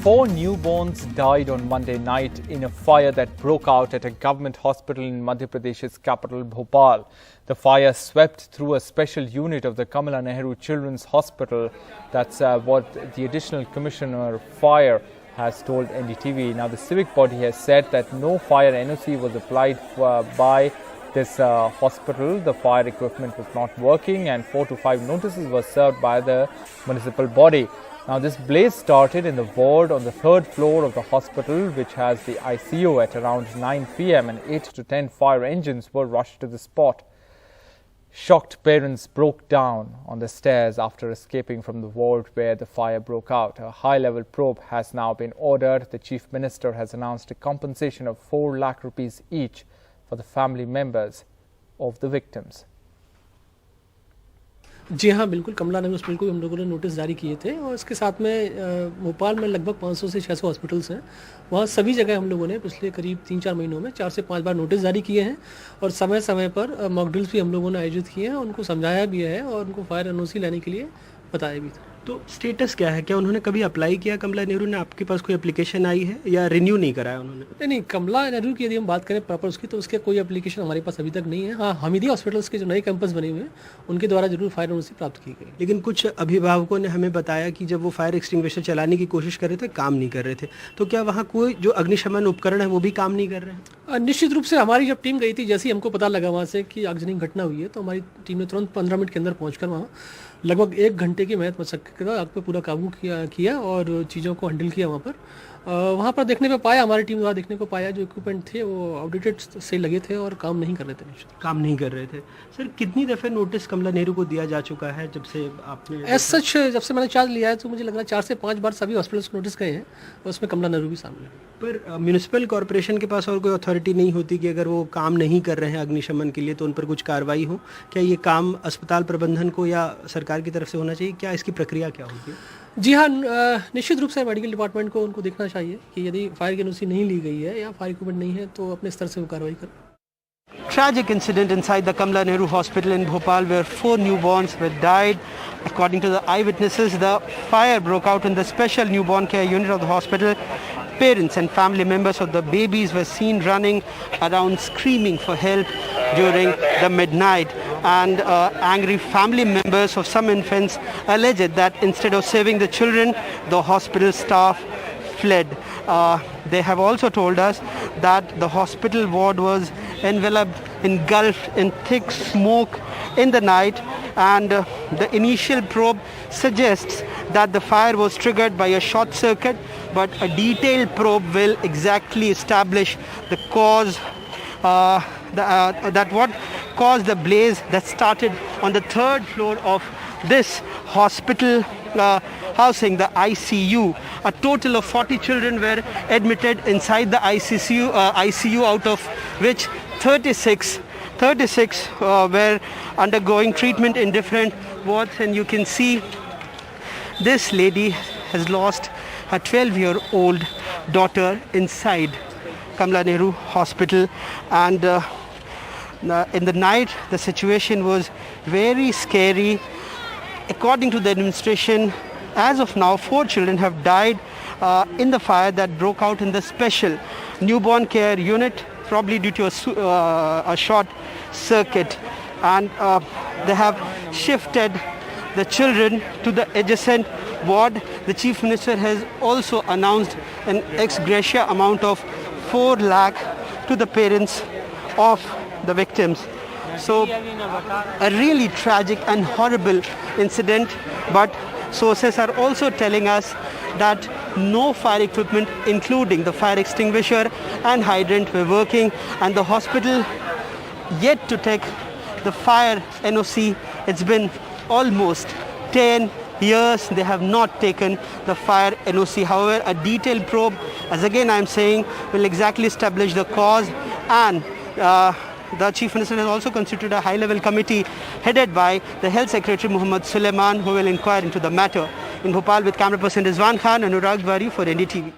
4 newborns died on Monday night in a fire that broke out at a government hospital in Madhya Pradesh's capital, Bhopal. The fire swept through a special unit of the Kamala Nehru Children's Hospital. That's what the Additional Commissioner Fire has told NDTV. Now, the civic body has said that no fire NOC was applied by this hospital. The fire equipment was not working and 4 to 5 notices were served by the municipal body. Now, this blaze started in the ward on the 3rd floor of the hospital, which has the ICU, at around 9 p.m. and 8 to 10 fire engines were rushed to the spot. Shocked parents broke down on the stairs after escaping from the ward where the fire broke out. A high-level probe has now been ordered. The Chief Minister has announced a compensation of 4 lakh rupees each for the family members of the victims. जी हाँ, बिल्कुल। कमला नगर hospital को हम लोगों ने notice जारी किए थे और इसके साथ में भोपाल में लगभग 500 से 600 हॉस्पिटल्स हैं। वहाँ सभी जगह हम लोगों ने पिछले करीब 3-4 महीनों में 4 से 5 बार नोटिस जारी किए हैं और समय समय पर मॉक ड्रिल्स भी हम लोगों ने आयोजित किए हैं। उनको समझाया भी है और उनको फायर एनओसी लेने के लिए बताया भी था। तो स्टेटस क्या है? क्या उन्होंने कभी अप्लाई किया? कमला नेहरू ने आपके पास कोई एप्लीकेशन आई है या रिन्यू नहीं कराया उन्होंने? नहीं, कमला नेहरू की यदि हम बात करें प्रॉपर उसकी, तो उसके कोई एप्लीकेशन हमारे पास अभी तक नहीं है। हाँ, हमीदी हॉस्पिटल्स के जो नए कैंपस बने हुए हैं उनके द्वारा जरूर फायर एनओसी प्राप्त की गई। लेकिन कुछ अभिभावकों ने हमें बताया कि जब वो फायर एक्सटिंग्विशर चलाने की कोशिश कर रहे थे, काम नहीं कर रहे थे। तो क्या वहाँ कोई जो अग्निशमन उपकरण है वो भी काम नहीं कर रहे हैं? निश्चित रूप से हमारी जब टीम गई थी, जैसे ही हमको पता लगा वहाँ से कि आगजनी घटना हुई है, तो हमारी टीम ने तुरंत 15 मिनट के अंदर पहुँचकर वहाँ लगभग 1 घंटे की मेहनत मशक्कत के बाद आग पे पूरा काबू किया और चीज़ों को हैंडल किया। वहाँ पर देखने पे पाया, हमारी टीम द्वारा देखने को पाया जो इक्विपमेंट थे वो आउटडेटेड से लगे थे और काम नहीं कर रहे थे। काम नहीं कर रहे थे। सर, कितनी दफ़े नोटिस कमला नेहरू को दिया जा चुका है जब से आपने एज सच जब से मैंने चार्ज लिया है, तो मुझे लग रहा है 4 से 5 बार सभी हॉस्पिटल्स को नोटिस गए हैं और उसमें कमला नेहरू भी शामिल है। पर म्यूनिसिपल कॉर्पोरेशन के पास और कोई अथॉरिटी नहीं होती कि अगर वो काम नहीं कर रहे हैं अग्निशमन के लिए तो उन पर कुछ कार्रवाई हो? क्या ये काम अस्पताल प्रबंधन को या सरकार की तरफ से होना चाहिए? क्या इसकी प्रक्रिया क्या होगी? जी हाँ, निश्चित रूप से मेडिकल डिपार्टमेंट को उनको देखना चाहिए कि यदि फायर की एनओसी नहीं ली गई है या फायर इक्विपमेंट नहीं है तो अपने स्तर से वो कार्रवाई करें। Tragic incident inside the Kamla Nehru Hospital in Bhopal where 4 newborns were died. According to the eyewitnesses, the fire broke out in the special newborn care unit of the hospital. Parents and family members of the babies were seen running around screaming for help during the midnight, and angry family members of some infants alleged that instead of saving the children, the hospital staff fled. They have also told us that the hospital ward was engulfed in thick smoke in the night, and the initial probe suggests that the fire was triggered by a short circuit, but a detailed probe will exactly establish the cause, that what caused the blaze that started on the 3rd floor of this hospital housing the ICU. A total of 40 children were admitted inside the ICU, out of which 36 were undergoing treatment in different wards. And you can see this lady has lost her 12-year-old daughter inside Kamla Nehru Hospital, and in the night the situation was very scary. According to the administration, as of now 4 children have died in the fire that broke out in the special newborn care unit, probably due to a short circuit, and they have shifted the children to the adjacent ward. The Chief Minister has also announced an ex gratia amount of 4 lakh to the parents of the victims. So a really tragic and horrible incident, but sources are also telling us that no fire equipment, including the fire extinguisher and hydrant, were working, and the hospital yet to take the fire NOC. It's been almost 10 years they have not taken the fire NOC. However, a detailed probe, as again I am saying, will exactly establish the cause, and the Chief Minister has also constituted a high-level committee headed by the Health Secretary Muhammad Suleiman, who will inquire into the matter. In Bhopal, with camera person Rizwan Khan and Anurag Bari for NDTV.